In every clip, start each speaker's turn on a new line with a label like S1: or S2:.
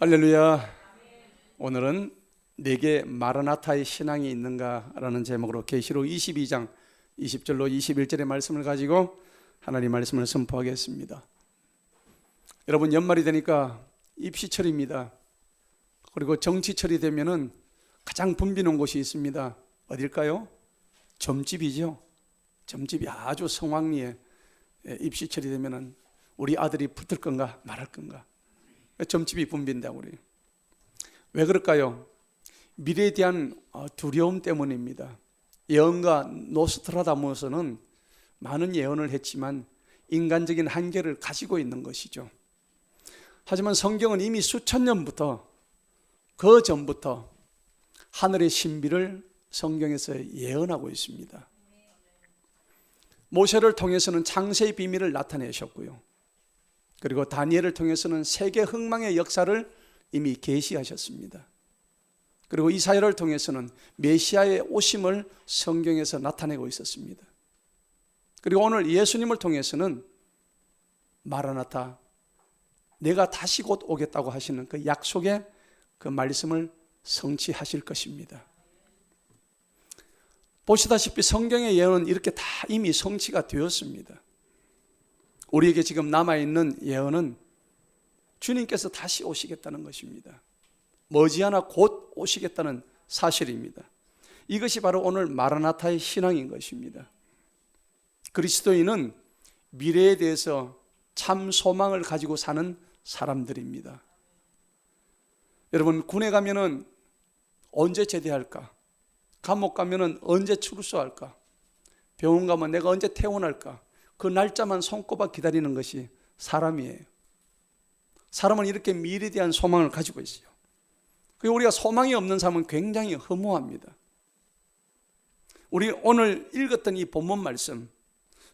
S1: 할렐루야. 오늘은 내게 마라나타의 신앙이 있는가라는 제목으로 계시록 22장 20절로 21절의 말씀을 가지고 하나님 말씀을 선포하겠습니다. 여러분, 연말이 되니까 입시철입니다. 그리고 정치철이 되면은 가장 붐비는 곳이 있습니다. 어딜까요? 점집이죠. 점집이 아주 성황리에 입시철이 되면은 우리 아들이 붙을 건가 말할 건가, 점집이 붐빈다고 그래요. 왜 그럴까요? 미래에 대한 두려움 때문입니다. 예언가 노스트라다무스는 많은 예언을 했지만 인간적인 한계를 가지고 있는 것이죠. 하지만 성경은 이미 수천 년부터, 그 전부터 하늘의 신비를 성경에서 예언하고 있습니다. 모세를 통해서는 창세의 비밀을 나타내셨고요, 그리고 다니엘을 통해서는 세계 흥망의 역사를 이미 계시하셨습니다. 그리고 이사야를 통해서는 메시아의 오심을 성경에서 나타내고 있었습니다. 그리고 오늘 예수님을 통해서는 마라나타, 내가 다시 곧 오겠다고 하시는 그 약속의 그 말씀을 성취하실 것입니다. 보시다시피 성경의 예언은 이렇게 다 이미 성취가 되었습니다. 우리에게 지금 남아있는 예언은 주님께서 다시 오시겠다는 것입니다. 머지않아 곧 오시겠다는 사실입니다. 이것이 바로 오늘 마라나타의 신앙인 것입니다. 그리스도인은 미래에 대해서 참 소망을 가지고 사는 사람들입니다. 여러분, 군에 가면은 언제 제대할까? 감옥 가면은 언제 출소할까? 병원 가면 내가 언제 퇴원할까? 그 날짜만 손꼽아 기다리는 것이 사람이에요. 사람은 이렇게 미래에 대한 소망을 가지고 있어요. 그리고 우리가 소망이 없는 삶은 굉장히 허무합니다. 우리 오늘 읽었던 이 본문 말씀,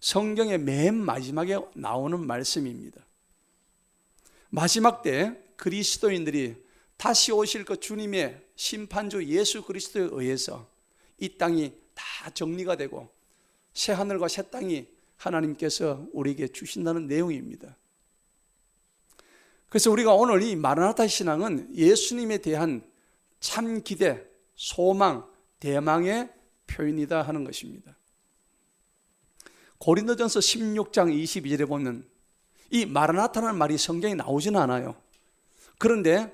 S1: 성경의 맨 마지막에 나오는 말씀입니다. 마지막 때 그리스도인들이 다시 오실 그 주님의 심판주 예수 그리스도에 의해서 이 땅이 다 정리가 되고 새 하늘과 새 땅이 하나님께서 우리에게 주신다는 내용입니다. 그래서 우리가 오늘 이 마라나타 신앙은 예수님에 대한 참 기대, 소망, 대망의 표현이다 하는 것입니다. 고린도전서 16장 22절에 보면 이 마라나타라는 말이 성경에 나오지는 않아요. 그런데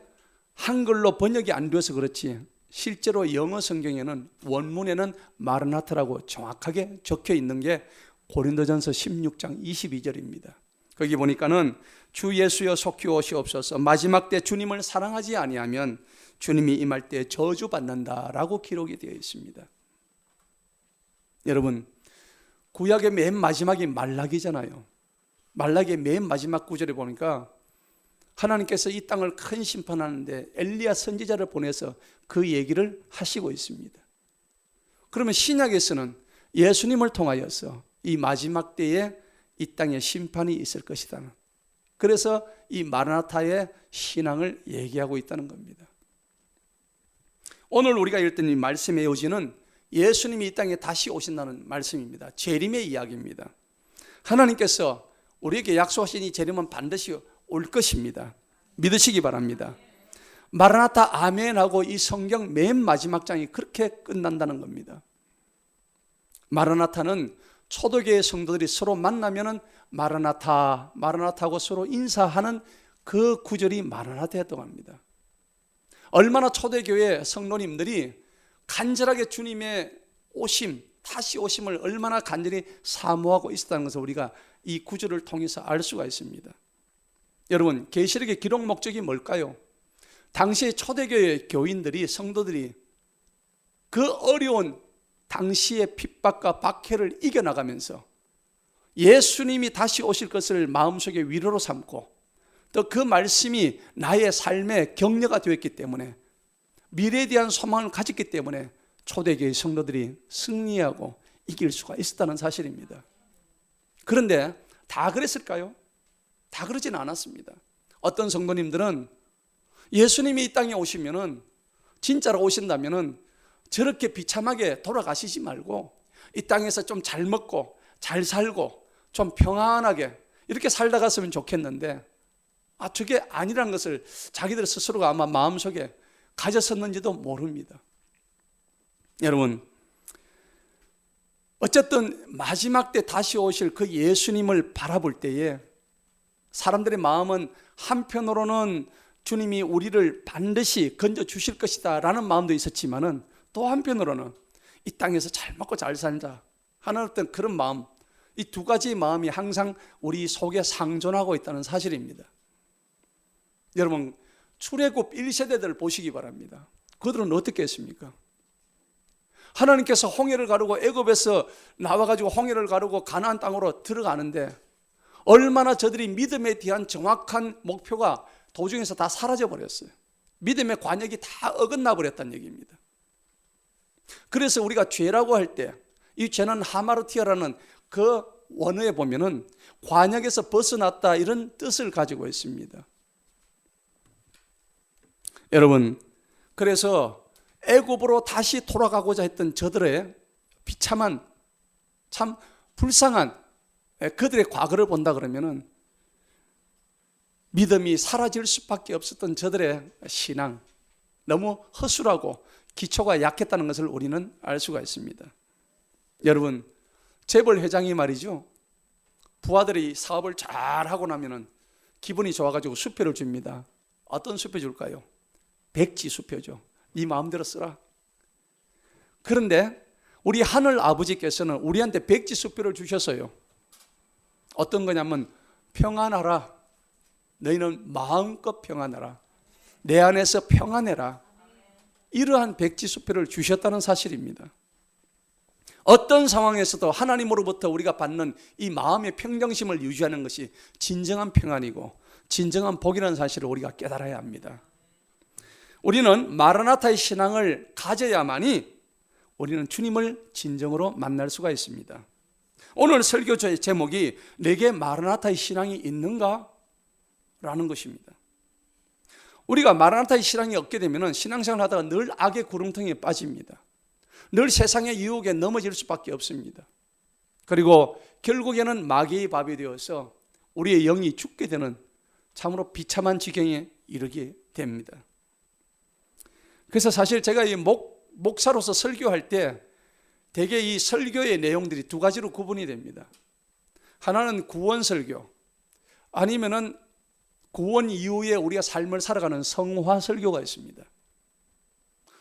S1: 한글로 번역이 안 되어서 그렇지 실제로 영어 성경에는 원문에는 마라나타라고 정확하게 적혀 있는 게 고린도전서 16장 22절입니다. 거기 보니까는 주 예수여 속히 오시옵소서, 마지막 때 주님을 사랑하지 아니하면 주님이 임할 때 저주받는다라고 기록이 되어 있습니다. 여러분, 구약의 맨 마지막이 말라기잖아요. 말라기의 맨 마지막 구절에 보니까 하나님께서 이 땅을 큰 심판하는데 엘리야 선지자를 보내서 그 얘기를 하시고 있습니다. 그러면 신약에서는 예수님을 통하여서 이 마지막 때에 이 땅에 심판이 있을 것이다. 그래서 이 마라나타의 신앙을 얘기하고 있다는 겁니다. 오늘 우리가 읽던 이 말씀의 요지는 예수님이 이 땅에 다시 오신다는 말씀입니다. 재림의 이야기입니다. 하나님께서 우리에게 약속하신 이 재림은 반드시 올 것입니다. 믿으시기 바랍니다. 마라나타 아멘하고 이 성경 맨 마지막 장이 그렇게 끝난다는 겁니다. 마라나타는 초대교회 성도들이 서로 만나면은 마라나타, 마라나타하고 서로 인사하는 그 구절이 마라나타였다고 합니다. 얼마나 초대교회 성도님들이 간절하게 주님의 오심, 다시 오심을 얼마나 간절히 사모하고 있었다는 것을 우리가 이 구절을 통해서 알 수가 있습니다. 여러분, 계시록의 기록 목적이 뭘까요? 당시의 초대교회 교인들이, 성도들이 그 어려운 당시의 핍박과 박해를 이겨나가면서 예수님이 다시 오실 것을 마음속에 위로로 삼고 또 그 말씀이 나의 삶의 격려가 되었기 때문에 미래에 대한 소망을 가졌기 때문에 초대교회 성도들이 승리하고 이길 수가 있었다는 사실입니다. 그런데 다 그랬을까요? 다 그러진 않았습니다. 어떤 성도님들은 예수님이 이 땅에 오시면은, 진짜로 오신다면은 저렇게 비참하게 돌아가시지 말고 이 땅에서 좀 잘 먹고 잘 살고 좀 평안하게 이렇게 살다 갔으면 좋겠는데 저게 아니라는 것을 자기들 스스로가 아마 마음속에 가졌었는지도 모릅니다. 여러분, 어쨌든 마지막 때 다시 오실 그 예수님을 바라볼 때에 사람들의 마음은 한편으로는 주님이 우리를 반드시 건져 주실 것이다 라는 마음도 있었지만은, 또 한편으로는 이 땅에서 잘 먹고 잘 살자 하는 어떤 그런 마음, 이 두 가지 마음이 항상 우리 속에 상존하고 있다는 사실입니다. 여러분, 출애굽 1세대들 보시기 바랍니다. 그들은 어떻게 했습니까? 하나님께서 홍해를 가르고 애굽에서 나와가지고 홍해를 가르고 가나안 땅으로 들어가는데 얼마나 저들이 믿음에 대한 정확한 목표가 도중에서 다 사라져 버렸어요. 믿음의 관역이 다 어긋나 버렸다는 얘기입니다. 그래서 우리가 죄라고 할 때 이 죄는 하마르티아라는 그 원어에 보면은 관역에서 벗어났다 이런 뜻을 가지고 있습니다. 여러분, 그래서 애굽으로 다시 돌아가고자 했던 저들의 비참한, 참 불쌍한 그들의 과거를 본다 그러면은 믿음이 사라질 수밖에 없었던 저들의 신앙, 너무 허술하고 기초가 약했다는 것을 우리는 알 수가 있습니다. 여러분, 재벌 회장이 말이죠, 부하들이 사업을 잘 하고 나면은 기분이 좋아가지고 수표를 줍니다. 어떤 수표 줄까요? 백지 수표죠. 네 마음대로 쓰라. 그런데 우리 하늘 아버지께서는 우리한테 백지 수표를 주셨어요. 어떤 거냐면 평안하라. 너희는 마음껏 평안하라. 내 안에서 평안해라. 이러한 백지 수표를 주셨다는 사실입니다. 어떤 상황에서도 하나님으로부터 우리가 받는 이 마음의 평정심을 유지하는 것이 진정한 평안이고 진정한 복이라는 사실을 우리가 깨달아야 합니다. 우리는 마라나타의 신앙을 가져야만이 우리는 주님을 진정으로 만날 수가 있습니다. 오늘 설교 제목이 내게 마라나타의 신앙이 있는가? 라는 것입니다. 우리가 마라나타의 신앙이 없게 되면 신앙생활을 하다가 늘 악의 구렁텅이에 빠집니다. 늘 세상의 유혹에 넘어질 수밖에 없습니다. 그리고 결국에는 마귀의 밥이 되어서 우리의 영이 죽게 되는 참으로 비참한 지경에 이르게 됩니다. 그래서 사실 제가 이 목사로서 설교할 때 대개 이 설교의 내용들이 두 가지로 구분이 됩니다. 하나는 구원 설교, 아니면은 구원 이후에 우리가 삶을 살아가는 성화 설교가 있습니다.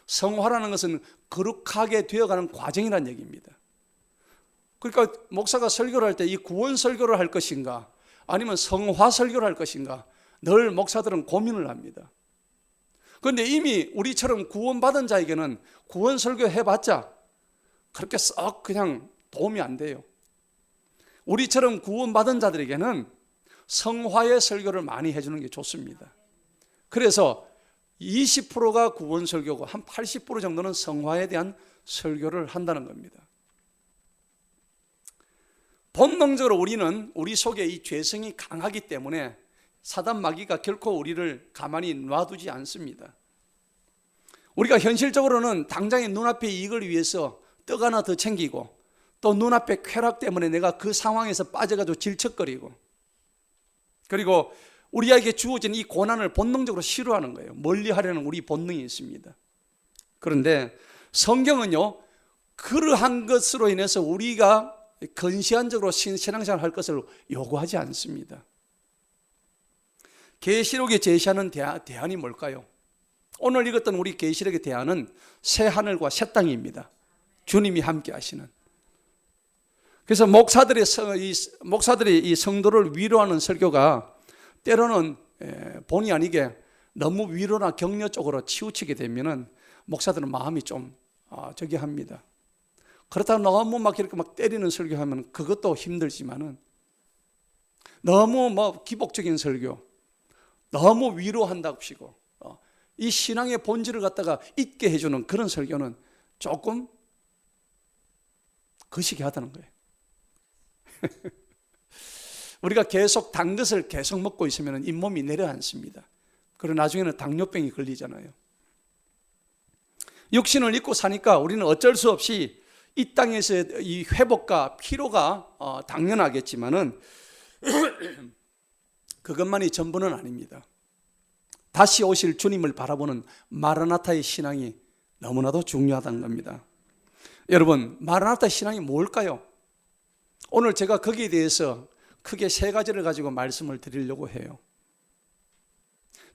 S1: 성화라는 것은 거룩하게 되어가는 과정이라는 얘기입니다. 그러니까 목사가 설교를 할 때 이 구원 설교를 할 것인가 아니면 성화 설교를 할 것인가 늘 목사들은 고민을 합니다. 그런데 이미 우리처럼 구원받은 자에게는 구원 설교 해봤자 그렇게 썩 그냥 도움이 안 돼요. 우리처럼 구원받은 자들에게는 성화의 설교를 많이 해주는 게 좋습니다. 그래서 20%가 구원 설교고 한 80% 정도는 성화에 대한 설교를 한다는 겁니다. 본능적으로 우리는 우리 속에 이 죄성이 강하기 때문에 사단 마귀가 결코 우리를 가만히 놔두지 않습니다. 우리가 현실적으로는 당장의 눈앞의 이익을 위해서 떡 하나 더 챙기고 또 눈앞의 쾌락 때문에 내가 그 상황에서 빠져가지고 질척거리고, 그리고 우리에게 주어진 이 고난을 본능적으로 싫어하는 거예요. 멀리하려는 우리 본능이 있습니다. 그런데 성경은요, 그러한 것으로 인해서 우리가 근시안적으로 신앙생활을 할 것을 요구하지 않습니다. 계시록이 제시하는 대안이 뭘까요? 오늘 읽었던 우리 계시록의 대안은 새 하늘과 새 땅입니다. 주님이 함께 하시는. 그래서 목사들이 이 성도를 위로하는 설교가 때로는 본의 아니게 너무 위로나 격려 쪽으로 치우치게 되면은 목사들은 마음이 좀 저기 합니다. 그렇다고 너무 막 이렇게 막 때리는 설교하면 그것도 힘들지만은 너무 기복적인 설교, 너무 위로한답시고 이 신앙의 본질을 갖다가 잊게 해주는 그런 설교는 조금 거시기 하다는 거예요. 우리가 계속 단 것을 계속 먹고 있으면 잇몸이 내려앉습니다. 그리고 나중에는 당뇨병이 걸리잖아요. 육신을 입고 사니까 우리는 어쩔 수 없이 이 땅에서의 이 회복과 피로가 당연하겠지만은 그것만이 전부는 아닙니다. 다시 오실 주님을 바라보는 마라나타의 신앙이 너무나도 중요하다는 겁니다. 여러분, 마라나타 신앙이 뭘까요? 오늘 제가 거기에 대해서 크게 세 가지를 가지고 말씀을 드리려고 해요.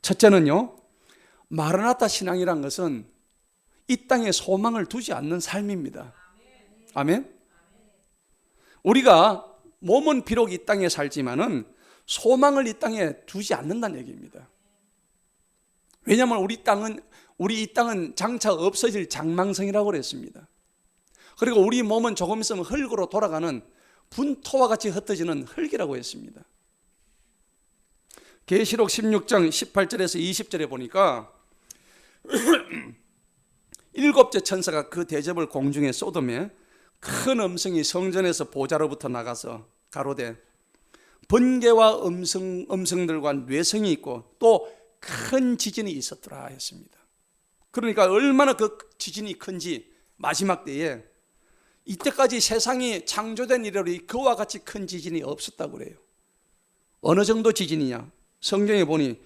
S1: 첫째는요, 마라나타 신앙이란 것은 이 땅에 소망을 두지 않는 삶입니다. 아멘? 우리가 몸은 비록 이 땅에 살지만은 소망을 이 땅에 두지 않는다는 얘기입니다. 왜냐하면 우리 이 땅은 장차 없어질 장망성이라고 그랬습니다. 그리고 우리 몸은 조금 있으면 흙으로 돌아가는 분토와 같이 흩어지는 흙이라고 했습니다. 계시록 16장 18절에서 20절에 보니까 일곱째 천사가 그 대접을 공중에 쏟으며 큰 음성이 성전에서 보좌로부터 나가서 가로되 번개와 음성들과 뇌성이 있고 또 큰 지진이 있었더라 했습니다. 그러니까 얼마나 그 지진이 큰지 마지막 때에 이때까지 세상이 창조된 이래로 그와 같이 큰 지진이 없었다고 그래요. 어느 정도 지진이냐? 성경에 보니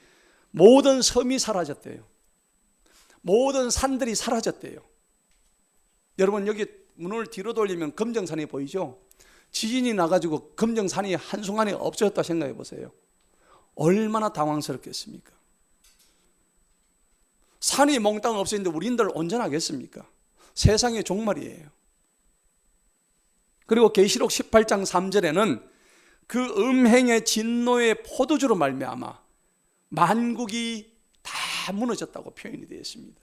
S1: 모든 섬이 사라졌대요. 모든 산들이 사라졌대요. 여러분, 여기 문을 뒤로 돌리면 금정산이 보이죠? 지진이 나가지고 금정산이 한순간에 없어졌다 생각해 보세요. 얼마나 당황스럽겠습니까? 산이 몽땅 없어졌는데 우리들 온전하겠습니까? 세상의 종말이에요. 그리고 계시록 18장 3절에는 그 음행의 진노의 포도주로 말미암아 만국이 다 무너졌다고 표현이 되어 있습니다.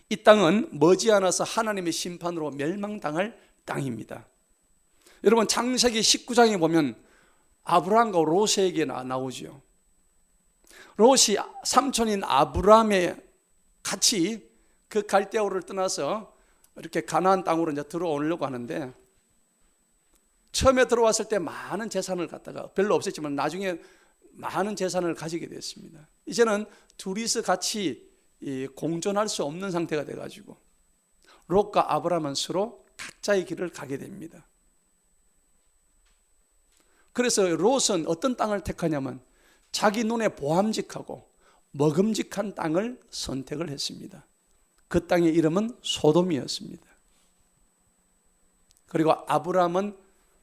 S1: 이 땅은 머지않아서 하나님의 심판으로 멸망당할 땅입니다. 여러분, 창세기 19장에 보면 아브라함과 롯에게 나오죠. 롯이 삼촌인 아브라함에 같이 그 갈대아우를 떠나서 이렇게 가나안 땅으로 이제 들어오려고 하는데, 처음에 들어왔을 때 많은 재산을 갖다가 별로 없었지만 나중에 많은 재산을 가지게 됐습니다. 이제는 둘이서 같이 공존할 수 없는 상태가 돼가지고 롯과 아브라함은 서로 각자의 길을 가게 됩니다. 그래서 롯은 어떤 땅을 택하냐면 자기 눈에 보암직하고 먹음직한 땅을 선택을 했습니다. 그 땅의 이름은 소돔이었습니다. 그리고 아브라함은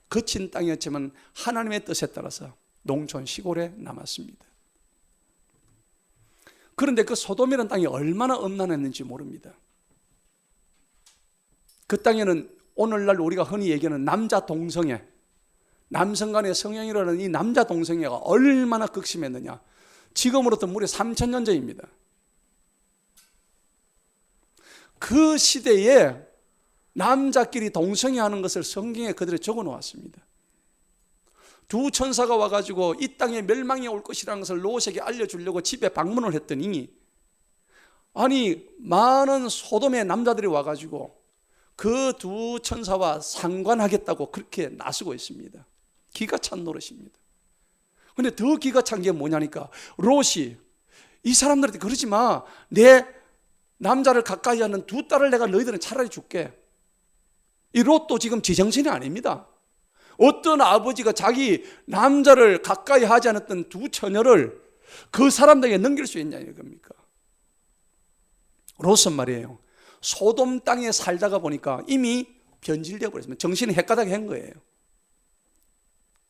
S1: 거친 땅이었지만 하나님의 뜻에 따라서 농촌 시골에 남았습니다. 그런데 그 소돔이라는 땅이 얼마나 음란했는지 모릅니다. 그 땅에는 오늘날 우리가 흔히 얘기하는 남자 동성애, 남성 간의 성행위라는 이 남자 동성애가 얼마나 극심했느냐. 지금으로부터 무려 3000년 전입니다. 그 시대에 남자끼리 동성애하는 것을 성경에 그대로 적어 놓았습니다. 두 천사가 와가지고 이 땅에 멸망이 올 것이라는 것을 롯에게 알려주려고 집에 방문을 했더니, 아니 많은 소돔의 남자들이 와가지고 그 두 천사와 상관하겠다고 그렇게 나서고 있습니다. 기가 찬 노릇입니다. 근데 더 기가 찬 게 뭐냐니까, 롯이 이 사람들한테 그러지 마, 내 남자를 가까이 하는 두 딸을 내가 너희들은 차라리 줄게. 이 롯도 지금 제정신이 아닙니다. 어떤 아버지가 자기 남자를 가까이 하지 않았던 두 처녀를 그 사람들에게 넘길 수 있냐 이겁니까? 롯은 말이에요, 소돔 땅에 살다가 보니까 이미 변질되어 버렸습니다. 정신이 헷가닥 한 거예요.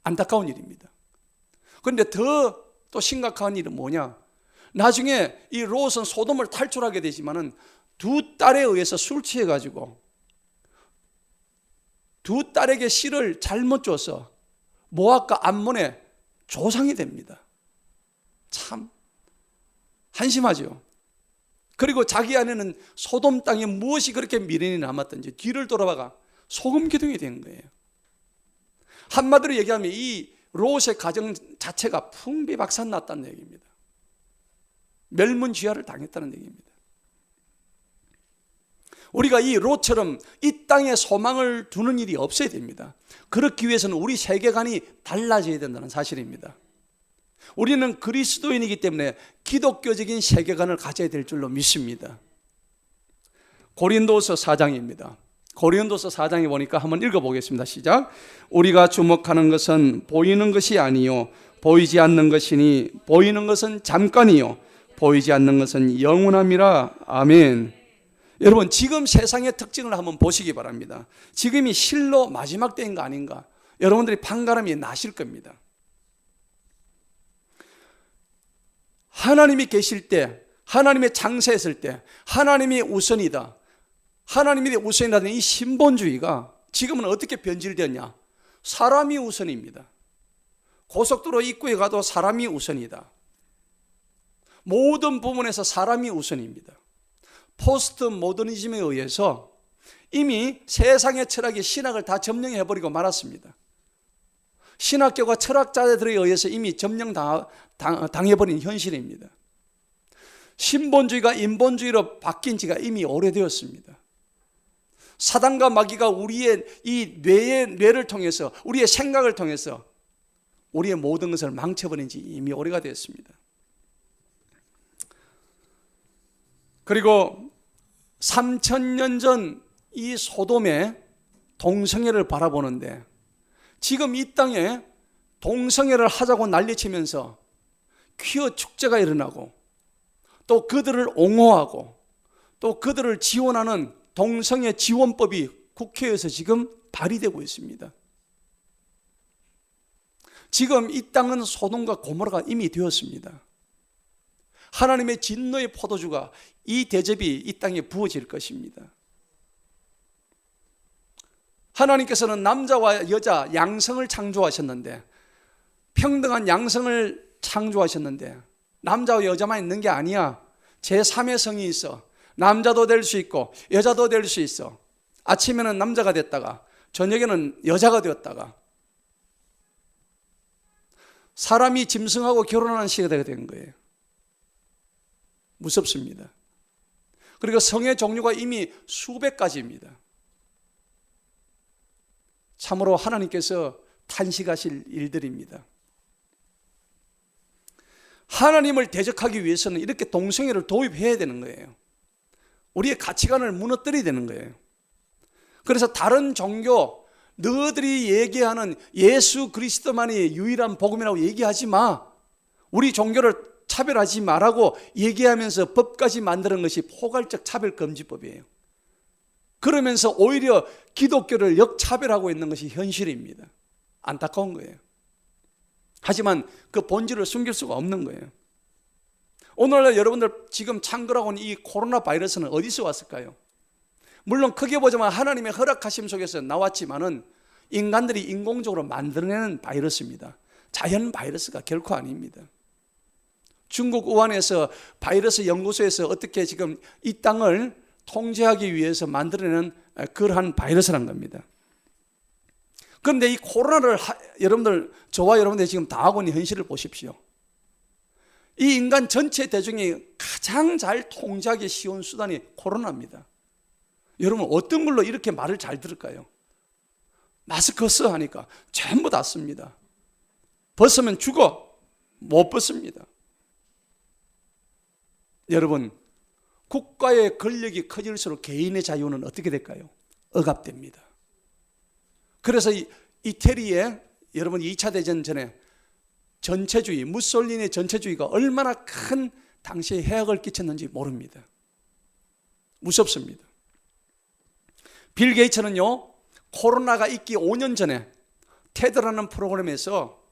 S1: 안타까운 일입니다. 그런데 더 또 심각한 일은 뭐냐, 나중에 이 롯은 소돔을 탈출하게 되지만은 두 딸에 의해서 술 취해가지고 두 딸에게 씨를 잘못 줘서 모압과 암몬의 조상이 됩니다. 참 한심하죠. 그리고 자기 안에는 소돔 땅에 무엇이 그렇게 미련이 남았던지 뒤를 돌아봐가 소금 기둥이 된 거예요. 한마디로 얘기하면 이 롯의 가정 자체가 풍비박산 났다는 얘기입니다. 멸문지화를 당했다는 얘기입니다. 우리가 이 롯처럼 이 땅에 소망을 두는 일이 없어야 됩니다. 그렇기 위해서는 우리 세계관이 달라져야 된다는 사실입니다. 우리는 그리스도인이기 때문에 기독교적인 세계관을 가져야 될 줄로 믿습니다. 고린도서 4장입니다. 고린도서 4장에 보니까 한번 읽어보겠습니다. 시작. 우리가 주목하는 것은 보이는 것이 아니요 보이지 않는 것이니 보이는 것은 잠깐이요 보이지 않는 것은 영원함이라. 아멘. 여러분, 지금 세상의 특징을 한번 보시기 바랍니다. 지금이 실로 마지막 때인 거 아닌가? 여러분들이 판가름이 나실 겁니다. 하나님이 계실 때, 하나님의 창세했을 때 하나님이 우선이다, 하나님이 우선이라는 이 신본주의가 지금은 어떻게 변질되었냐? 사람이 우선입니다. 고속도로 입구에 가도 사람이 우선이다. 모든 부분에서 사람이 우선입니다. 포스트 모더니즘에 의해서 이미 세상의 철학이 신학을 다 점령해버리고 말았습니다. 신학교가 철학자들에 의해서 이미 점령당해버린 현실입니다. 신본주의가 인본주의로 바뀐 지가 이미 오래되었습니다. 사단과 마귀가 우리의 이 뇌를 통해서, 우리의 생각을 통해서 우리의 모든 것을 망쳐버린 지 이미 오래가 되었습니다. 그리고 3000년 전 이 소돔의 동성애를 바라보는데 지금 이 땅에 동성애를 하자고 난리치면서 퀴어 축제가 일어나고 또 그들을 옹호하고 또 그들을 지원하는 동성애 지원법이 국회에서 지금 발의되고 있습니다. 지금 이 땅은 소돔과 고모라가 이미 되었습니다. 하나님의 진노의 포도주가 이 대접이 이 땅에 부어질 것입니다. 하나님께서는 남자와 여자 양성을 창조하셨는데, 평등한 양성을 창조하셨는데 남자와 여자만 있는 게 아니야. 제3의 성이 있어. 남자도 될 수 있고 여자도 될 수 있어. 아침에는 남자가 됐다가 저녁에는 여자가 되었다가 사람이 짐승하고 결혼하는 시대가 된 거예요. 무섭습니다. 그리고 성의 종류가 이미 수백 가지입니다. 참으로 하나님께서 탄식하실 일들입니다. 하나님을 대적하기 위해서는 이렇게 동성애를 도입해야 되는 거예요. 우리의 가치관을 무너뜨려야 되는 거예요. 그래서 다른 종교, 너희들이 얘기하는 예수 그리스도만이 유일한 복음이라고 얘기하지 마. 우리 종교를 차별하지 마라고 얘기하면서 법까지 만드는 것이 포괄적 차별금지법이에요. 그러면서 오히려 기독교를 역차별하고 있는 것이 현실입니다. 안타까운 거예요. 하지만 그 본질을 숨길 수가 없는 거예요. 오늘날 여러분들 지금 창궐하고 있는 이 코로나 바이러스는 어디서 왔을까요? 물론 크게 보자면 하나님의 허락하심 속에서 나왔지만은 인간들이 인공적으로 만들어내는 바이러스입니다. 자연 바이러스가 결코 아닙니다. 중국 우한에서 바이러스 연구소에서 어떻게 지금 이 땅을 통제하기 위해서 만들어내는 그러한 바이러스란 겁니다. 그런데 이 코로나를 여러분들, 저와 여러분들이 지금 당하고 있는 현실을 보십시오. 이 인간 전체 대중이 가장 잘 통제하기 쉬운 수단이 코로나입니다. 여러분, 어떤 걸로 이렇게 말을 잘 들을까요? 마스크 써 하니까 전부 다 씁니다. 벗으면 죽어. 못 벗습니다. 여러분, 국가의 권력이 커질수록 개인의 자유는 어떻게 될까요? 억압됩니다. 그래서 이태리에 여러분 2차 대전 전에 전체주의, 무솔리니의 전체주의가 얼마나 큰 당시에 해악을 끼쳤는지 모릅니다. 무섭습니다. 빌 게이츠는요, 코로나가 있기 5년 전에 테드라는 프로그램에서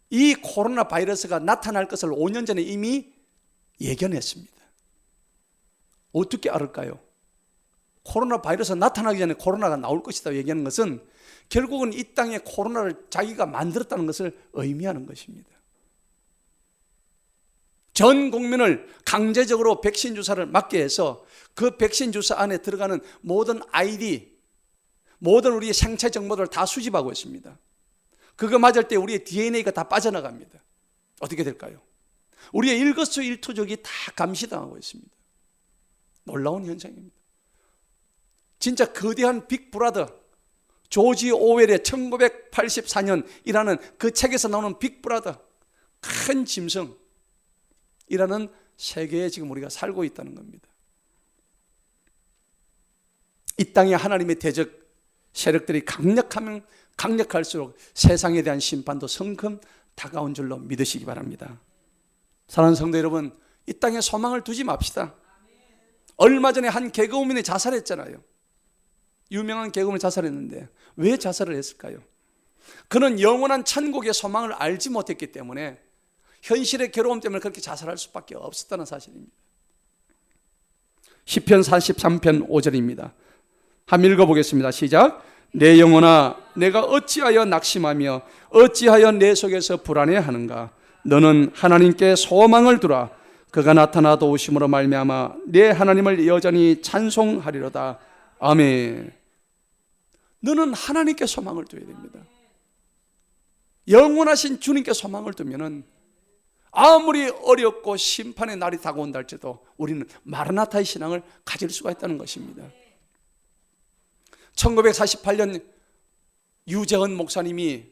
S1: 이 코로나 바이러스가 나타날 것을 5년 전에 이미 예견했습니다. 어떻게 알을까요? 코로나 바이러스 나타나기 전에 코로나가 나올 것이다 얘기하는 것은 결국은 이 땅에 코로나를 자기가 만들었다는 것을 의미하는 것입니다. 전 국민을 강제적으로 백신 주사를 맞게 해서 그 백신 주사 안에 들어가는 모든 아이디, 모든 우리의 생체 정보들을 다 수집하고 있습니다. 그거 맞을 때 우리의 DNA가 다 빠져나갑니다. 어떻게 될까요? 우리의 일거수일투족이 다 감시당하고 있습니다. 놀라운 현상입니다. 진짜 거대한 빅브라더, 조지 오웰의 1984년이라는 그 책에서 나오는 빅브라더, 큰 짐승이라는 세계에 지금 우리가 살고 있다는 겁니다. 이 땅에 하나님의 대적 세력들이 강력하면 강력할수록 세상에 대한 심판도 성큼 다가온 줄로 믿으시기 바랍니다. 사랑하는 성도 여러분, 이 땅에 소망을 두지 맙시다. 얼마 전에 한 개그우먼이 자살했잖아요. 유명한 개그우먼이 자살했는데 왜 자살을 했을까요? 그는 영원한 천국의 소망을 알지 못했기 때문에 현실의 괴로움 때문에 그렇게 자살할 수밖에 없었다는 사실입니다. 시편 43편 5절입니다. 한번 읽어보겠습니다. 시작. 내 영혼아, 내가 어찌하여 낙심하며 어찌하여 내 속에서 불안해하는가? 너는 하나님께 소망을 두라. 그가 나타나 도우심으로 말미암아 내 하나님을 여전히 찬송하리로다. 아멘. 너는 하나님께 소망을 둬야 됩니다. 영원하신 주님께 소망을 두면은 아무리 어렵고 심판의 날이 다가온다 할지라도 우리는 마라나타의 신앙을 가질 수가 있다는 것입니다. 1948년 유재헌 목사님이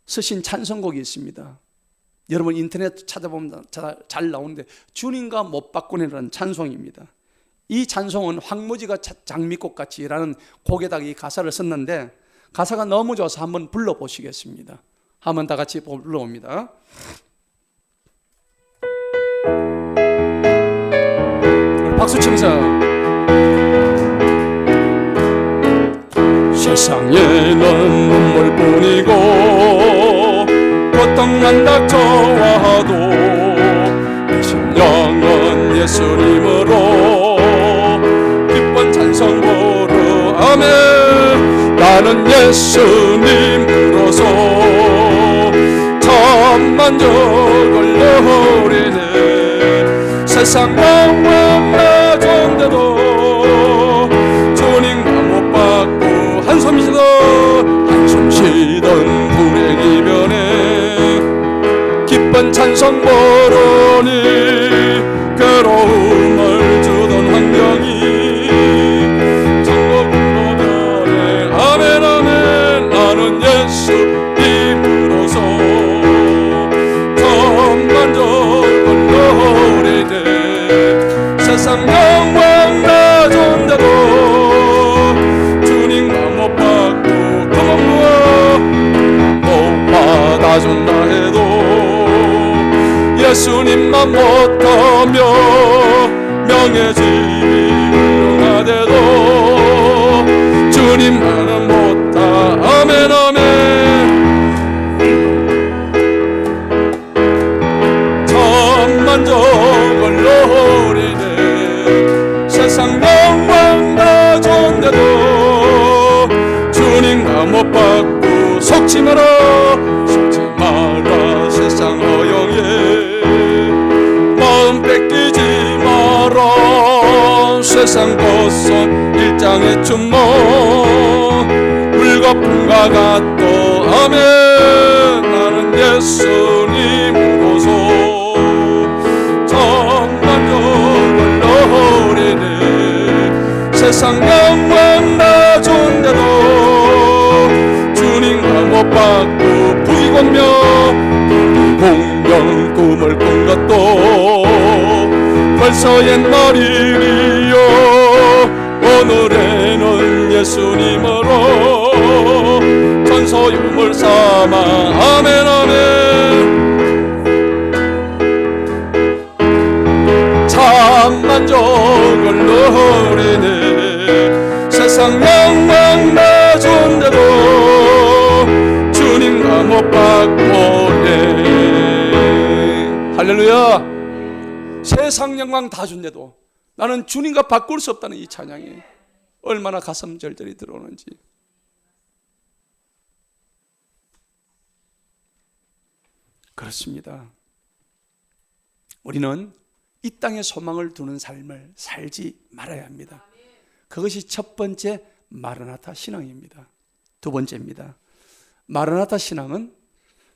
S1: 쓰신 찬송곡이 있습니다. 여러분 인터넷 찾아보면 잘 나오는데 주님과 못 바꾸네라는 찬송입니다. 이 찬송은 황무지가 장미꽃같이라는 곡에다가 이 가사를 썼는데 가사가 너무 좋아서 한번 불러보시겠습니다. 한번 다 같이 불러봅니다. 박수 치면서 세상에는 눈물뿐이고 고통만 닥쳐와도 내 심령은 예수님으로 기쁜 찬송 부르아멘. 나는 예수님으로서 천만족을 누리네. 세상 영원 나존대도 주님과 못 받고 한숨 쉬던 불행 이변에 기쁜 찬송 부르니 괴로움을 주던 환경이 천국으로 변해. 아멘 아멘. 나는 예수님으로서 천만족을 누리네. 세상 영광 나존대도 주님과 못 받고 못 받아준다 해도 예수님만 못하며 명예직이 훌륭하대도 주님만은 못하. 아멘 아멘. 천만족을 누리네. 세상 영광 나존대도 주님과 못 받고 속지 마라 세상 허영에 마음 뺏기지 마라. 세상 벗은 일장의 춘몽 물거품과 같도 아멘. 나는 예수님으로서 천만족을 누리네. 세상 영광 나존대도 주님과 못 받고 부귀공명 공명 꿈을 꾼 것도 벌써 옛날이요. 오늘에는 예수님으로 전소유물 삼아 아멘 아멘. 참만족을 누리네. 세상 영광 나존대도 주님과 못 받고네. 할렐루야. 세상 영광 다 준대도 나는 주님과 바꿀 수 없다는 이 찬양이 얼마나 가슴 절절히 들어오는지. 그렇습니다. 우리는 이 땅에 소망을 두는 삶을 살지 말아야 합니다. 그것이 첫 번째 마라나타 신앙입니다. 두 번째입니다. 마라나타 신앙은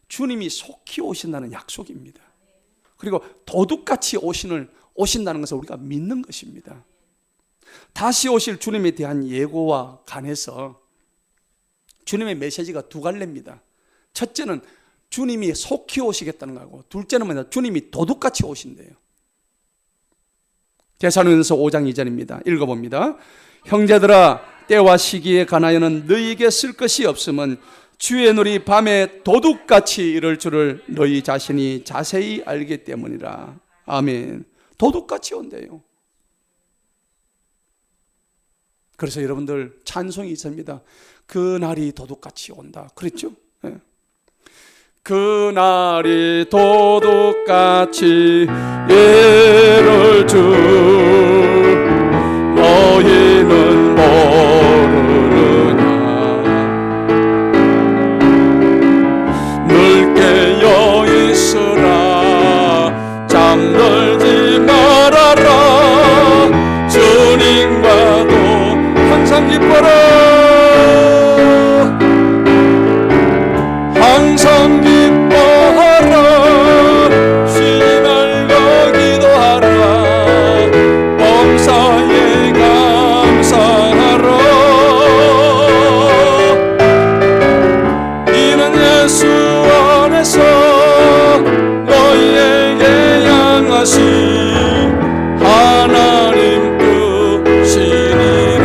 S1: 주님이 속히 오신다는 약속입니다. 그리고 도둑같이 오신다는 것을 우리가 믿는 것입니다. 다시 오실 주님에 대한 예고와 관해서 주님의 메시지가 두 갈래입니다. 첫째는 주님이 속히 오시겠다는 거고, 둘째는 뭐냐? 주님이 도둑같이 오신대요. 데살로니가서 5장 2절입니다. 읽어봅니다. 형제들아, 때와 시기에 관하여는 너희에게 쓸 것이 없음은 주의 놀이 밤에 도둑같이 이를 줄을 너희 자신이 자세히 알기 때문이라. 아멘. 도둑같이 온대요. 그래서 여러분들 찬송이 있습니다. 그날이 도둑같이 온다. 그랬죠? 네. 그날이 도둑같이 예를 줄 너희는 모르느냐. 늘 깨어 있으라. 잠들지 말아라. 주님과도 항상 기뻐라. 항상 기뻐하라. 쉬지 말고 기도하라. 범사에 감사하라. 이는 예수 안에서 너희에게 향하신 하나님 뜻이니라.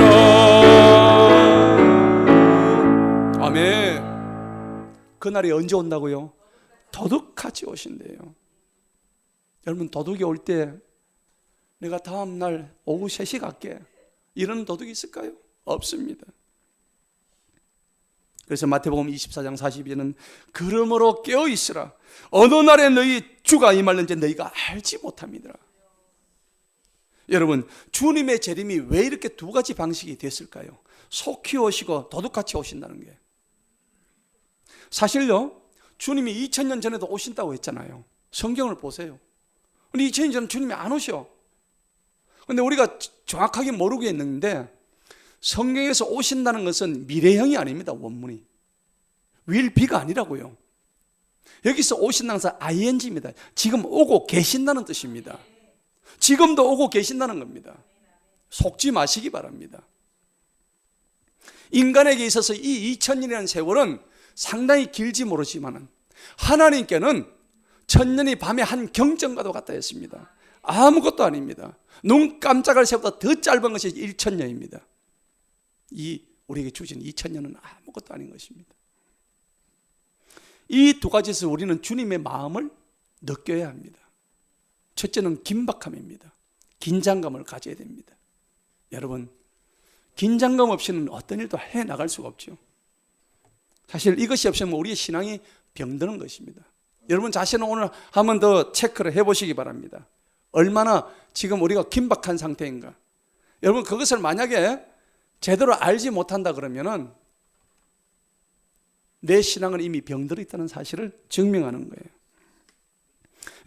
S1: 아멘. 그날이 언제 온다고요? 도둑같이 오신대요. 여러분, 도둑이 올 때 내가 다음 날 오후 3시 갈게, 이런 도둑이 있을까요? 없습니다. 그래서 마태복음 24장 42절은 그러므로 깨어 있으라. 어느 날에 너희 주가 임할는지 너희가 알지 못합니다. 여러분, 주님의 재림이 왜 이렇게 두 가지 방식이 됐을까요? 속히 오시고 도둑같이 오신다는 게. 사실요, 주님이 2000년 전에도 오신다고 했잖아요. 성경을 보세요. 근데 2000년 전에 주님이 안 오셔. 근데 우리가 정확하게 모르고 있는데, 성경에서 오신다는 것은 미래형이 아닙니다. 원문이 will be가 아니라고요. 여기서 오신다는 것은 ing입니다. 지금 오고 계신다는 뜻입니다. 지금도 오고 계신다는 겁니다. 속지 마시기 바랍니다. 인간에게 있어서 이 2000년이라는 세월은 상당히 길지 모르지만 하나님께는 1000년이 밤의 한 경전과도 같다 했습니다. 아무것도 아닙니다. 눈 깜짝할 새보다 더 짧은 것이 1000년입니다. 이 우리에게 주신 2000년은 아무것도 아닌 것입니다. 이 두 가지에서 우리는 주님의 마음을 느껴야 합니다. 첫째는 긴박함입니다. 긴장감을 가져야 됩니다. 여러분, 긴장감 없이는 어떤 일도 해나갈 수가 없죠. 사실 이것이 없으면 우리의 신앙이 병드는 것입니다. 여러분 자신은 오늘 한 번 더 체크를 해보시기 바랍니다. 얼마나 지금 우리가 긴박한 상태인가. 여러분, 그것을 만약에 제대로 알지 못한다 그러면은 내 신앙은 이미 병들어 있다는 사실을 증명하는 거예요.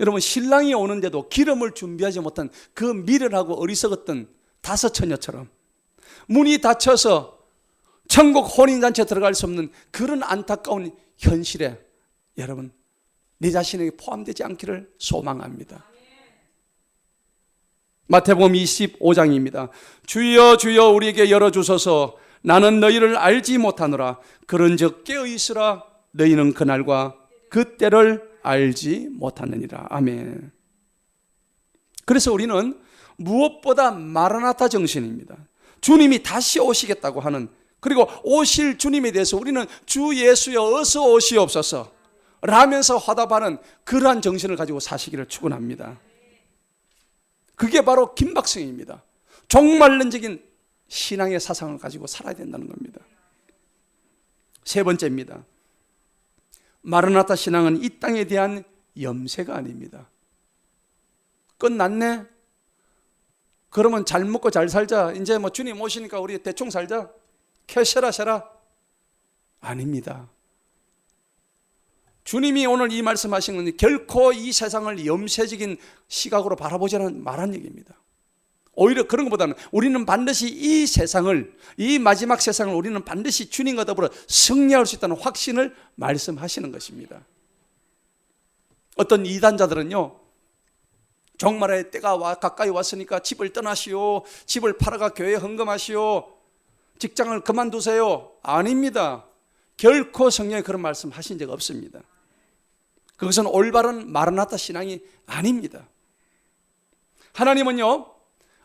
S1: 여러분, 신랑이 오는데도 기름을 준비하지 못한 그 미련하고 어리석었던 다섯 처녀처럼 문이 닫혀서 천국 혼인잔치에 들어갈 수 없는 그런 안타까운 현실에 여러분, 내 자신에게 포함되지 않기를 소망합니다. 마태복음 25장입니다. 주여 주여 우리에게 열어주소서. 나는 너희를 알지 못하노라. 그런즉 깨어있으라. 너희는 그날과 그때를 알지 못하느니라. 아멘. 그래서 우리는 무엇보다 마라나타 정신입니다. 주님이 다시 오시겠다고 하는, 그리고 오실 주님에 대해서 우리는 주 예수여 어서 오시옵소서 라면서 화답하는 그러한 정신을 가지고 사시기를 축원합니다. 그게 바로 긴박성입니다. 종말론적인 신앙의 사상을 가지고 살아야 된다는 겁니다. 세 번째입니다. 마라나타 신앙은 이 땅에 대한 염세가 아닙니다. 끝났네? 그러면 잘 먹고 잘 살자. 이제 뭐 주님 오시니까 우리 대충 살자. 캐셔라 아닙니다. 주님이 오늘 이 말씀하신 건 결코 이 세상을 염세적인 시각으로 바라보자는 말한 얘기입니다. 오히려 그런 것보다는 우리는 반드시 이 세상을, 이 마지막 세상을 우리는 반드시 주님과 더불어 승리할 수 있다는 확신을 말씀하시는 것입니다. 어떤 이단자들은요, 종말의 때가 가까이 왔으니까 집을 떠나시오, 집을 팔아가 교회에 헌금하시오, 직장을 그만두세요. 아닙니다. 결코 성경에 그런 말씀 하신 적 없습니다. 그것은 올바른 마라나타 신앙이 아닙니다. 하나님은요,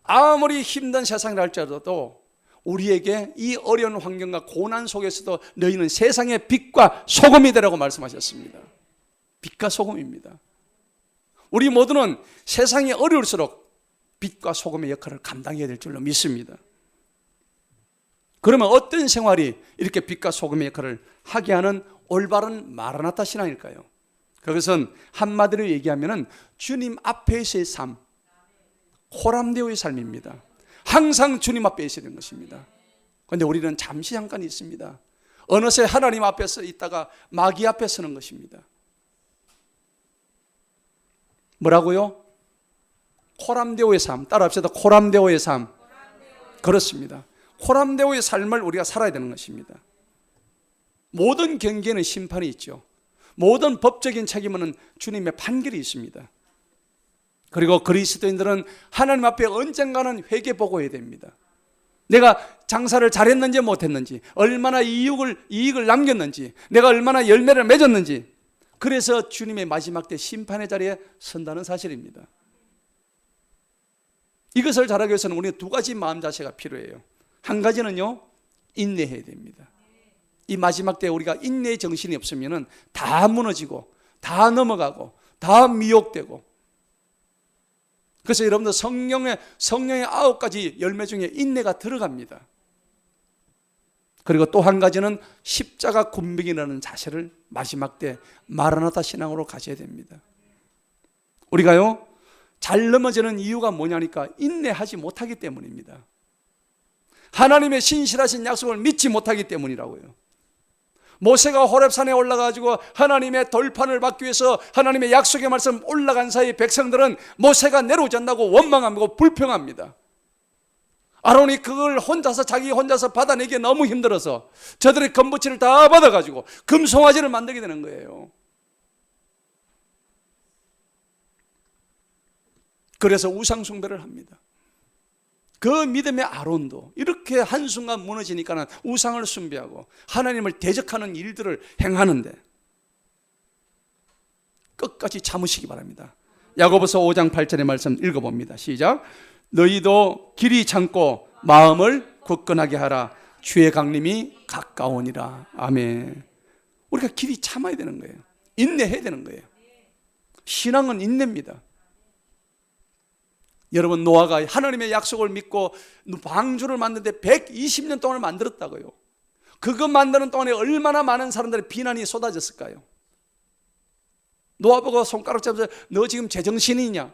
S1: 아무리 힘든 세상이라 할지라도 우리에게 이 어려운 환경과 고난 속에서도 너희는 세상의 빛과 소금이 되라고 말씀하셨습니다. 빛과 소금입니다. 우리 모두는 세상이 어려울수록 빛과 소금의 역할을 감당해야 될 줄로 믿습니다. 그러면 어떤 생활이 이렇게 빛과 소금의 역할을 하게 하는 올바른 마라나타 신앙일까요? 그것은 한마디로 얘기하면 주님 앞에서의 삶, 호람되어의 삶입니다. 항상 주님 앞에 있어야 되는 것입니다. 그런데 우리는 잠시 잠깐 있습니다. 어느새 하나님 앞에서 있다가 마귀 앞에 서는 것입니다. 뭐라고요? 코람데오의 삶. 따라합시다. 코람데오의 삶. 그렇습니다. 코람데오의 삶을 우리가 살아야 되는 것입니다. 모든 경계에는 심판이 있죠. 모든 법적인 책임은 주님의 판결이 있습니다. 그리고 그리스도인들은 하나님 앞에 언젠가는 회개보고해야 됩니다. 내가 장사를 잘했는지 못했는지, 얼마나 이익을 남겼는지, 내가 얼마나 열매를 맺었는지, 그래서 주님의 마지막 때 심판의 자리에 선다는 사실입니다. 이것을 잘하기 위해서는 우리는 두 가지 마음 자세가 필요해요. 한 가지는요, 인내해야 됩니다. 이 마지막 때 우리가 인내의 정신이 없으면 다 무너지고 다 넘어가고 다 미혹되고, 그래서 여러분들 성령의 9가지 열매 중에 인내가 들어갑니다. 그리고 또 한 가지는 십자가 군병이라는 자세를 마지막 때 마라나타 신앙으로 가져야 됩니다. 우리가요, 잘 넘어지는 이유가 뭐냐니까 인내하지 못하기 때문입니다. 하나님의 신실하신 약속을 믿지 못하기 때문이라고요. 모세가 호렙산에 올라가지고 하나님의 돌판을 받기 위해서 하나님의 약속의 말씀 올라간 사이 백성들은 모세가 내려오지 않는다고 원망하고 불평합니다. 아론이 그걸 자기 혼자서 받아내기 너무 힘들어서 저들의 건부치를 다 받아가지고 금송아지를 만들게 되는 거예요. 그래서 우상숭배를 합니다. 그 믿음의 아론도 이렇게 한순간 무너지니까는 우상을 숭배하고 하나님을 대적하는 일들을 행하는데 끝까지 참으시기 바랍니다. 야고보서 5장 8절의 말씀 읽어봅니다. 시작. 너희도 길이 참고 마음을 굳건하게 하라. 주의 강림이 가까우니라. 아멘. 우리가 길이 참아야 되는 거예요. 인내해야 되는 거예요. 신앙은 인내입니다. 여러분, 노아가 하나님의 약속을 믿고 방주를 만드는데 120년 동안을 만들었다고요. 그거 만드는 동안에 얼마나 많은 사람들의 비난이 쏟아졌을까요? 노아 보고 손가락 잡아서 너 지금 제정신이냐?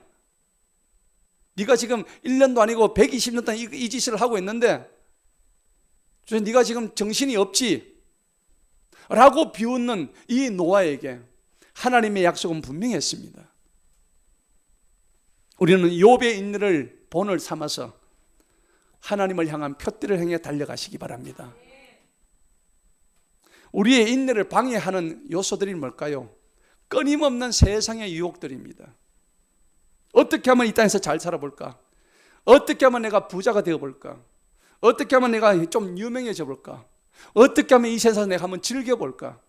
S1: 네가 지금 1년도 아니고 120년 동안 이 짓을 하고 있는데 네가 지금 정신이 없지? 라고 비웃는 이 노아에게 하나님의 약속은 분명했습니다. 우리는 욥의 인내를 본을 삼아서 하나님을 향한 표대를 향해 달려가시기 바랍니다. 우리의 인내를 방해하는 요소들이 뭘까요? 끊임없는 세상의 유혹들입니다. 어떻게 하면 이 땅에서 잘 살아볼까? 어떻게 하면 내가 부자가 되어볼까? 어떻게 하면 내가 좀 유명해져 볼까? 어떻게 하면 이 세상에서 내가 한번 즐겨볼까?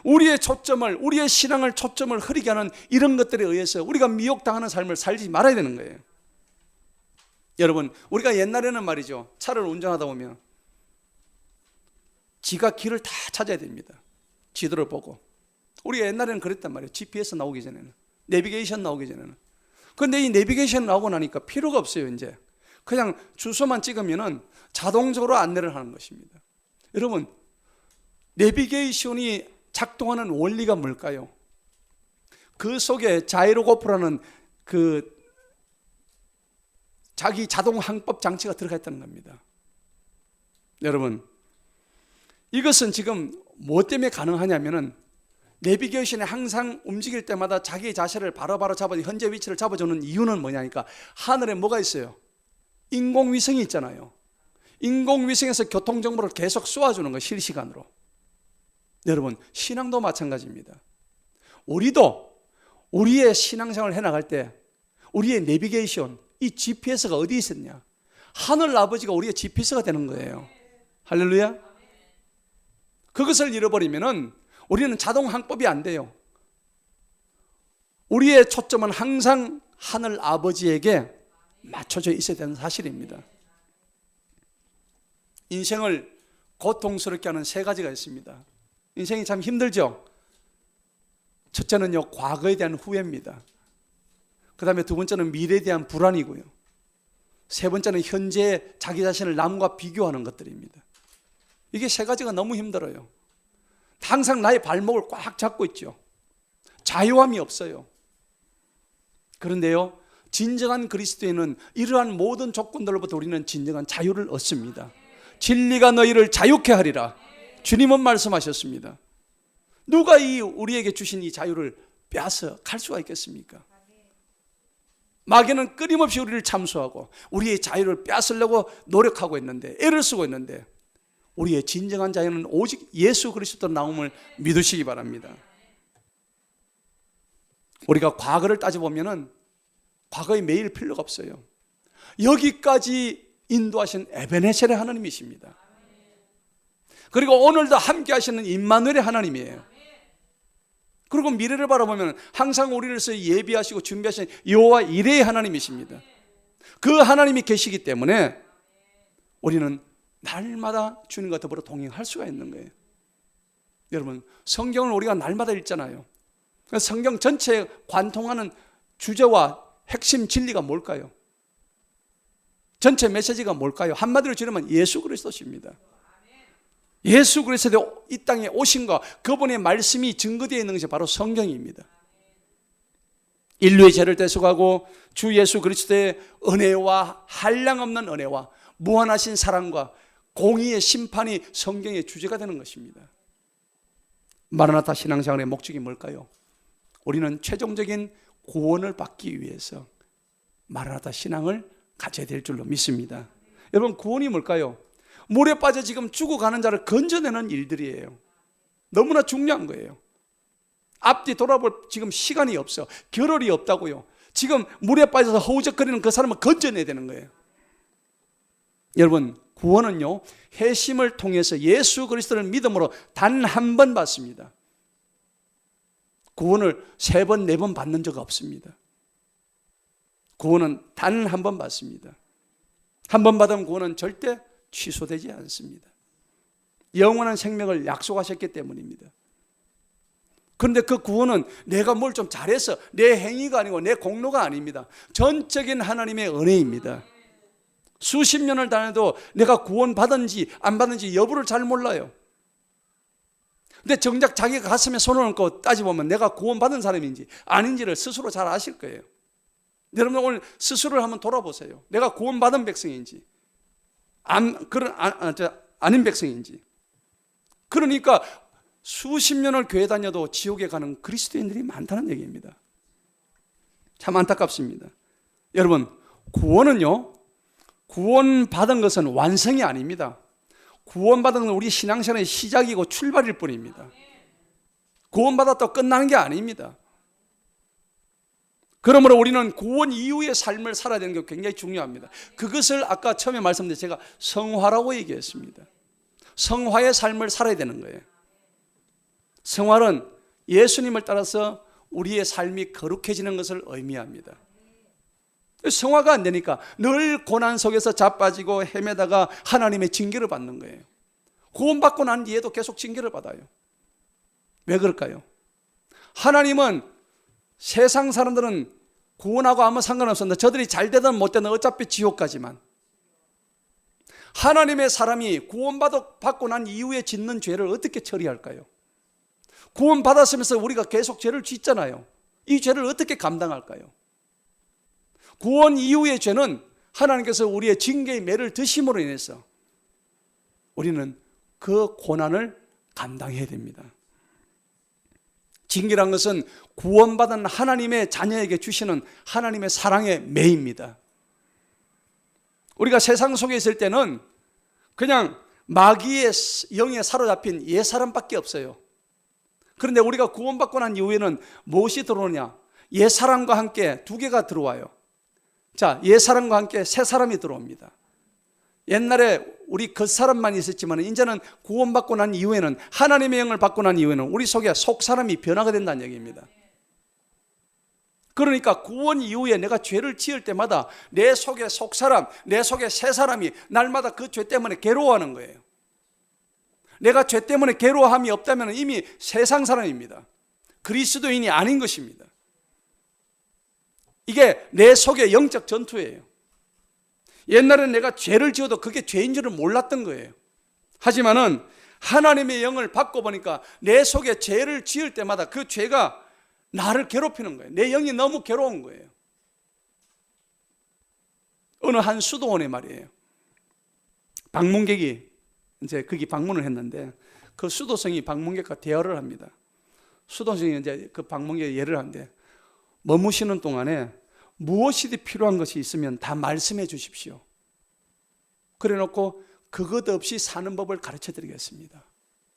S1: 우리의 초점을, 우리의 신앙을 초점을 흐리게 하는 이런 것들에 의해서 우리가 미혹당하는 삶을 살지 말아야 되는 거예요. 여러분, 우리가 옛날에는 말이죠, 차를 운전하다 보면 지가 길을 다 찾아야 됩니다. 지도를 보고. 우리가 옛날에는 그랬단 말이에요. GPS 나오기 전에는, 내비게이션 나오기 전에는. 그런데 이 내비게이션 나오고 나니까 필요가 없어요. 이제 그냥 주소만 찍으면은 자동적으로 안내를 하는 것입니다. 여러분, 내비게이션이 작동하는 원리가 뭘까요? 그 속에 자이로고프라는 그 자기 자동 항법 장치가 들어가 있다는 겁니다. 여러분, 이것은 지금 뭐 때문에 가능하냐면은 내비게이션이 항상 움직일 때마다 자기 자세를 바로바로 잡아 현재 위치를 잡아주는 이유는 뭐냐니까, 하늘에 뭐가 있어요? 인공위성이 있잖아요. 인공위성에서 교통정보를 계속 쏘아주는 거예요. 실시간으로. 여러분, 신앙도 마찬가지입니다. 우리도 우리의 신앙생활을 해나갈 때 우리의 내비게이션, 이 GPS가 어디 있었냐? 하늘 아버지가 우리의 GPS가 되는 거예요. 할렐루야. 그것을 잃어버리면은 우리는 자동 항법이 안 돼요. 우리의 초점은 항상 하늘 아버지에게 맞춰져 있어야 되는 사실입니다. 인생을 고통스럽게 하는 세 가지가 있습니다. 인생이 참 힘들죠. 첫째는요, 과거에 대한 후회입니다. 그 다음에 두 번째는 미래에 대한 불안이고요. 세 번째는 현재 자기 자신을 남과 비교하는 것들입니다. 이게 세 가지가 너무 힘들어요. 항상 나의 발목을 꽉 잡고 있죠. 자유함이 없어요. 그런데요, 진정한 그리스도인은 이러한 모든 조건들로부터 우리는 진정한 자유를 얻습니다. 진리가 너희를 자유케 하리라. 주님은 말씀하셨습니다. 누가 우리에게 주신 이 자유를 빼앗아 갈 수가 있겠습니까? 마귀는 끊임없이 우리를 참수하고 우리의 자유를 빼앗으려고 노력하고 있는데, 애를 쓰고 있는데, 우리의 진정한 자유는 오직 예수 그리스도 나옴을 믿으시기 바랍니다. 우리가 과거를 따져보면 과거에 매일 필요가 없어요. 여기까지 인도하신 에베네셀의 하나님이십니다. 그리고 오늘도 함께 하시는 임마누엘의 하나님이에요. 그리고 미래를 바라보면 항상 우리를 위해서 예비하시고 준비하신 여호와 이레의 하나님이십니다. 그 하나님이 계시기 때문에 우리는 날마다 주님과 더불어 동행할 수가 있는 거예요. 여러분, 성경을 우리가 날마다 읽잖아요. 성경 전체에 관통하는 주제와 핵심 진리가 뭘까요? 전체 메시지가 뭘까요? 한마디로 지르면 예수 그리스도십니다. 예수 그리스도 이 땅에 오신 것, 그분의 말씀이 증거되어 있는 것이 바로 성경입니다. 인류의 죄를 대속하고 주 예수 그리스도의 은혜와 한량없는 은혜와 무한하신 사랑과 공의의 심판이 성경의 주제가 되는 것입니다. 마라나타 신앙생활의 목적이 뭘까요? 우리는 최종적인 구원을 받기 위해서 마라나타 신앙을 가져야 될 줄로 믿습니다. 여러분, 구원이 뭘까요? 물에 빠져 지금 죽어가는 자를 건져내는 일들이에요. 너무나 중요한 거예요. 앞뒤 돌아볼 지금 시간이 없어. 겨를이 없다고요. 지금 물에 빠져서 허우적거리는 그 사람을 건져내야 되는 거예요. 여러분, 구원은요, 회심을 통해서 예수 그리스도를 믿음으로 단 한 번 받습니다. 구원을 3번, 4번 받는 적 없습니다. 구원은 단 한 번 받습니다. 한 번 받은 구원은 절대 취소되지 않습니다. 영원한 생명을 약속하셨기 때문입니다. 그런데 그 구원은 내가 뭘 좀 잘해서 내 행위가 아니고 내 공로가 아닙니다. 전적인 하나님의 은혜입니다. 수십 년을 다녀도 내가 구원 받은지 안 받은지 여부를 잘 몰라요. 근데 정작 자기가 가슴에 손을 얹고 따져보면 내가 구원 받은 사람인지 아닌지를 스스로 잘 아실 거예요. 여러분, 오늘 스스로를 한번 돌아보세요. 내가 구원 받은 백성인지 아닌 백성인지. 그러니까 수십 년을 교회 다녀도 지옥에 가는 그리스도인들이 많다는 얘기입니다. 참 안타깝습니다. 여러분, 구원은요, 구원받은 것은 완성이 아닙니다. 구원받은 건 우리 신앙생활의 시작이고 출발일 뿐입니다. 구원받았다고 끝나는 게 아닙니다. 그러므로 우리는 구원 이후의 삶을 살아야 되는 게 굉장히 중요합니다. 그것을 아까 처음에 말씀드린 제가 성화라고 얘기했습니다. 성화의 삶을 살아야 되는 거예요. 성화는 예수님을 따라서 우리의 삶이 거룩해지는 것을 의미합니다. 성화가 안 되니까 늘 고난 속에서 자빠지고 헤매다가 하나님의 징계를 받는 거예요. 구원받고 난 뒤에도 계속 징계를 받아요. 왜 그럴까요? 하나님은 세상 사람들은 구원하고 아무 상관없었는데 저들이 잘 되든 못 되든 어차피 지옥 가지만, 하나님의 사람이 구원받고 난 이후에 짓는 죄를 어떻게 처리할까요? 구원받았으면서 우리가 계속 죄를 짓잖아요. 이 죄를 어떻게 감당할까요? 구원 이후의 죄는 하나님께서 우리의 징계의 매를 드심으로 인해서 우리는 그 고난을 감당해야 됩니다. 징계란 것은 구원받은 하나님의 자녀에게 주시는 하나님의 사랑의 매입니다. 우리가 세상 속에 있을 때는 그냥 마귀의 영에 사로잡힌 옛사람밖에 없어요. 그런데 우리가 구원받고 난 이후에는 무엇이 들어오느냐? 옛사람과 함께 2개가 들어와요. 자, 옛사람과 함께 새 사람이 들어옵니다. 옛날에 우리 겉사람만 있었지만 이제는 구원받고 난 이후에는, 하나님의 영을 받고 난 이후에는 우리 속에 속사람이 변화가 된다는 얘기입니다. 그러니까 구원 이후에 내가 죄를 지을 때마다 내 속에 속사람, 내 속에 새 사람이 날마다 그 죄 때문에 괴로워하는 거예요. 내가 죄 때문에 괴로워함이 없다면 이미 세상 사람입니다. 그리스도인이 아닌 것입니다. 이게 내 속의 영적 전투예요. 옛날에는 내가 죄를 지어도 그게 죄인 줄을 몰랐던 거예요. 하지만은 하나님의 영을 받고 보니까 내 속에 죄를 지을 때마다 그 죄가 나를 괴롭히는 거예요. 내 영이 너무 괴로운 거예요. 어느 한 수도원에 말이에요. 방문객이 이제 거기 방문을 했는데 그 수도성이 방문객과 대화를 합니다. 수도성이 이제 그 방문객에 예를 하는데 머무시는 동안에 무엇이든 필요한 것이 있으면 다 말씀해 주십시오. 그래 놓고 그것 없이 사는 법을 가르쳐 드리겠습니다.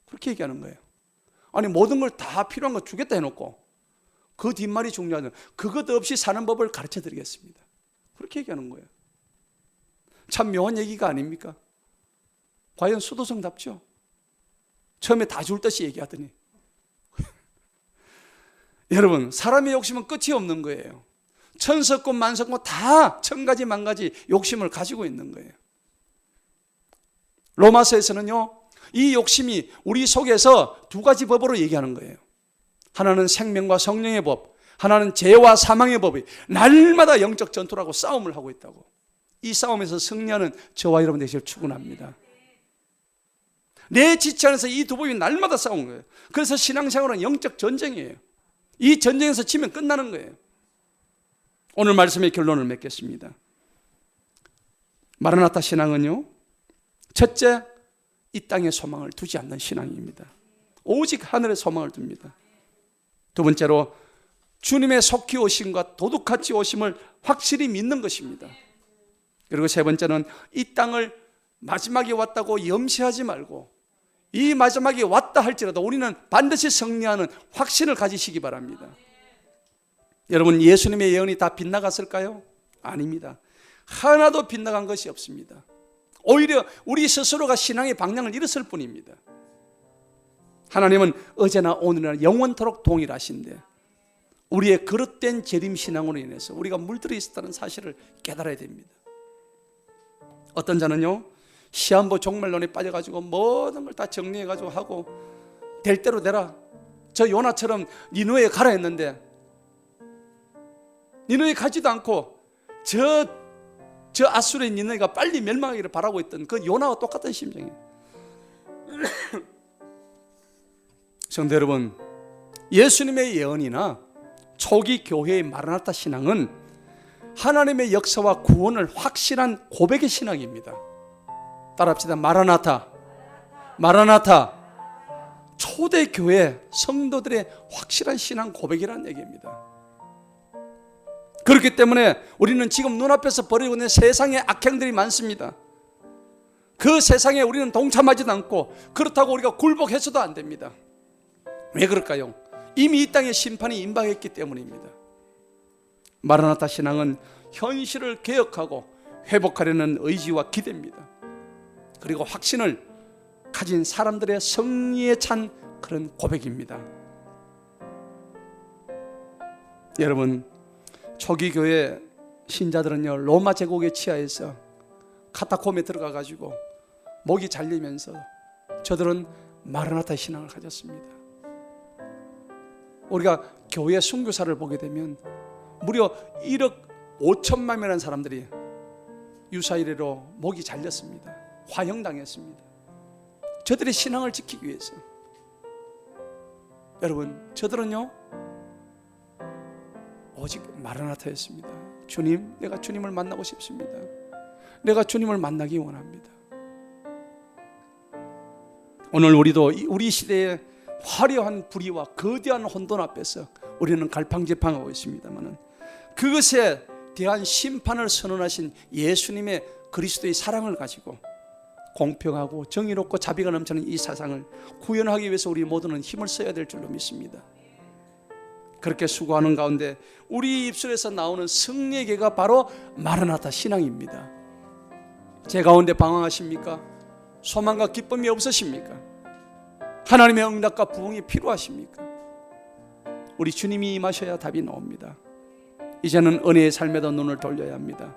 S1: 그렇게 얘기하는 거예요. 아니 모든 걸 다 필요한 거 주겠다 해놓고 그 뒷말이 중요하죠. 그것 없이 사는 법을 가르쳐 드리겠습니다. 그렇게 얘기하는 거예요. 참 묘한 얘기가 아닙니까? 과연 수도성답죠? 처음에 다 줄 듯이 얘기하더니 여러분 사람의 욕심은 끝이 없는 거예요. 천석권 만석권 다 천가지 만가지 욕심을 가지고 있는 거예요. 로마서에서는요 이 욕심이 우리 속에서 두 가지 법으로 얘기하는 거예요. 하나는 생명과 성령의 법, 하나는 죄와 사망의 법이 날마다 영적 전투라고 싸움을 하고 있다고. 이 싸움에서 승리하는 저와 여러분 되시길 축원합니다. 내 지체 안에서 이 두 법이 날마다 싸우는 거예요. 그래서 신앙생활은 영적 전쟁이에요. 이 전쟁에서 지면 끝나는 거예요. 오늘 말씀의 결론을 맺겠습니다. 마라나타 신앙은요, 첫째, 이 땅에 소망을 두지 않는 신앙입니다. 오직 하늘에 소망을 둡니다. 두 번째로 주님의 속히 오심과 도둑같이 오심을 확실히 믿는 것입니다. 그리고 세 번째는 이 땅을 마지막에 왔다고 염시하지 말고 이 마지막에 왔다 할지라도 우리는 반드시 승리하는 확신을 가지시기 바랍니다. 여러분 예수님의 예언이 다 빗나갔을까요? 아닙니다. 하나도 빗나간 것이 없습니다. 오히려 우리 스스로가 신앙의 방향을 잃었을 뿐입니다. 하나님은 어제나 오늘이나 영원토록 동일하신데 우리의 그릇된 재림신앙으로 인해서 우리가 물들어 있었다는 사실을 깨달아야 됩니다. 어떤 자는요 시한부 종말론에 빠져가지고 모든 걸 다 정리해가지고 하고 될 대로 되라, 저 요나처럼 니느웨에 가라 했는데 니느웨에 가지도 않고 저 아수르의 니느웨가 빨리 멸망하기를 바라고 있던 그 요나와 똑같은 심정이에요. 성도 여러분, 예수님의 예언이나 초기 교회의 마라나타 신앙은 하나님의 역사와 구원을 확신한 고백의 신앙입니다. 따라합시다. 마라나타. 마라나타. 초대교회 성도들의 확실한 신앙 고백이라는 얘기입니다. 그렇기 때문에 우리는 지금 눈앞에서 벌어지고 있는 세상의 악행들이 많습니다. 그 세상에 우리는 동참하지도 않고 그렇다고 우리가 굴복해서도 안 됩니다. 왜 그럴까요? 이미 이 땅에 심판이 임박했기 때문입니다. 마라나타 신앙은 현실을 개혁하고 회복하려는 의지와 기대입니다. 그리고 확신을 가진 사람들의 승리에 찬 그런 고백입니다. 여러분, 초기 교회 신자들은요 로마 제국의 치하에서 카타콤에 들어가 가지고 목이 잘리면서 저들은 마라나타 신앙을 가졌습니다. 우리가 교회 선교사를 보게 되면 무려 1억 5천만 명이라는 사람들이 유사 이래로 목이 잘렸습니다. 화형당했습니다. 저들의 신앙을 지키기 위해서. 여러분, 저들은요 오직 마라나타였습니다. 주님, 내가 주님을 만나고 싶습니다. 내가 주님을 만나기 원합니다. 오늘 우리도 우리 시대의 화려한 불의와 거대한 혼돈 앞에서 우리는 갈팡질팡하고 있습니다만 그것에 대한 심판을 선언하신 예수님의 그리스도의 사랑을 가지고 공평하고 정의롭고 자비가 넘치는 이 세상을 구현하기 위해서 우리 모두는 힘을 써야 될 줄로 믿습니다. 그렇게 수고하는 가운데 우리 입술에서 나오는 승리의 계가 바로 마라나타 신앙입니다. 제 가운데 방황하십니까? 소망과 기쁨이 없으십니까? 하나님의 응답과 부흥이 필요하십니까? 우리 주님이 임하셔야 답이 나옵니다. 이제는 은혜의 삶에도 눈을 돌려야 합니다.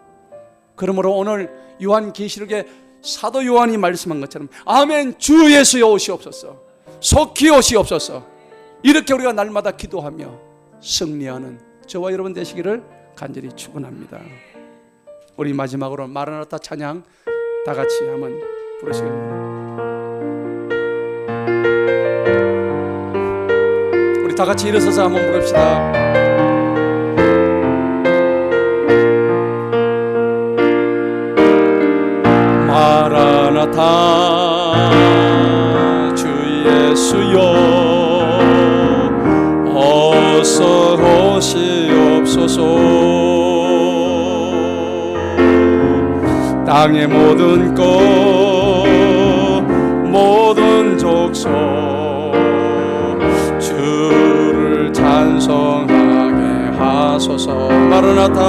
S1: 그러므로 오늘 요한계시록에 사도 요한이 말씀한 것처럼 아멘 주 예수여 오시옵소서, 속히 오시옵소서, 이렇게 우리가 날마다 기도하며 승리하는 저와 여러분 되시기를 간절히 축원합니다. 우리 마지막으로 마라나타 찬양 다 같이 한번 부르시겠습니다. 우리 다 같이 일어서서 한번 부릅시다. 마라나타 주 예수여 어서 오시옵소서. 땅의 모든 것 모든 족속 주를 찬송하게 하소서. 마라나타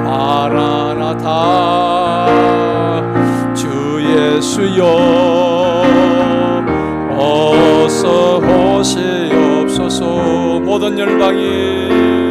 S1: 마라나타 주 예수여 어서 오시옵소서. 모든 열방이